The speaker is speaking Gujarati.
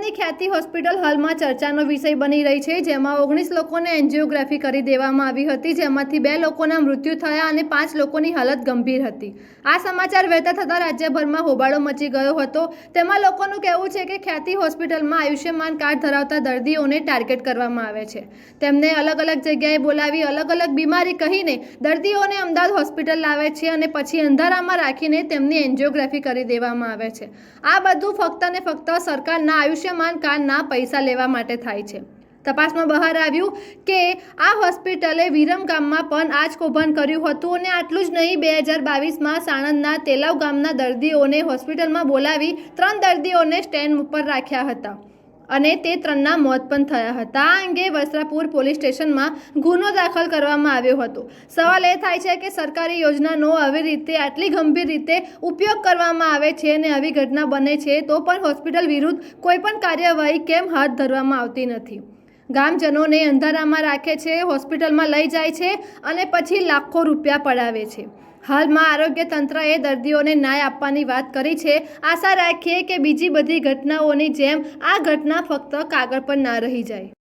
અમદાવાદની ખ્યાતિ હોસ્પિટલ હાલમાં ચર્ચાનો વિષય બની રહી છે, જેમાં 19 લોકોને એન્જિયોગ્રાફી કરી દેવામાં આવી હતી, જેમાંથી 2 લોકોના મૃત્યુ થયા અને 5 લોકોની હાલત ગંભીર હતી। આ સમાચાર વહેતા થતાં રાજ્યભરમાં હોબાળો મચી ગયો હતો। તેમાં લોકોનું કહેવું છે કે ખ્યાતિ હોસ્પિટલમાં આયુષ્યમાન કાર્ડ ધરાવતા દર્દીઓને ટાર્ગેટ કરવામાં આવે છે। તેમને અલગ અલગ જગ્યાએ બોલાવી અલગ અલગ બીમારી કહીને દર્દીઓને અમદાવાદ હોસ્પિટલ લાવે છે અને પછી અંધારામાં રાખીને તેમની એન્જિયોગ્રાફી કરી દેવામાં આવે છે। આ બધું ફક્ત ને ફક્ત સરકારના આયુષ્યમાન કાર્ડના પૈસા લેવા માટે થાય છે। તપાસમાં બહાર આવ્યું કે આ હોસ્પિટલે વિરમગામમાં પણ આ જ કૌભાંડ કર્યું હતું અને આટલું જ નહીં, 2022માં સાણંદના તેલાવ ગામના દર્દીઓને હોસ્પિટલમાં બોલાવી 3 દર્દીઓને સ્ટેન્ડ ઉપર રાખ્યા હતા અને તે 3ના મોત પણ થયા હતા। આ અંગે વસ્ત્રાપુર પોલીસ સ્ટેશનમાં ગુનો દાખલ કરવામાં આવ્યો હતો। સવાલ એ થાય છે કે સરકારી યોજનાનો આવી રીતે આટલી ગંભીર રીતે ઉપયોગ કરવામાં આવે છે અને આવી ઘટના બને છે તો પણ હોસ્પિટલ વિરુદ્ધ કોઈ પણ કાર્યવાહી કેમ હાથ ધરવામાં આવતી નથી। ગામજનોને અંધારામાં રાખે છે, હોસ્પિટલમાં લઈ જાય છે અને પછી લાખો રૂપિયા પડાવે છે। હાલમાં આરોગ્ય તંત્રએ દર્દીઓને ન્યાય આપવાની વાત કરી છે। આશા રાખીએ કે બીજી બધી ઘટનાઓની જેમ આ ઘટના ફક્ત કાગળ પર ના રહી જાય।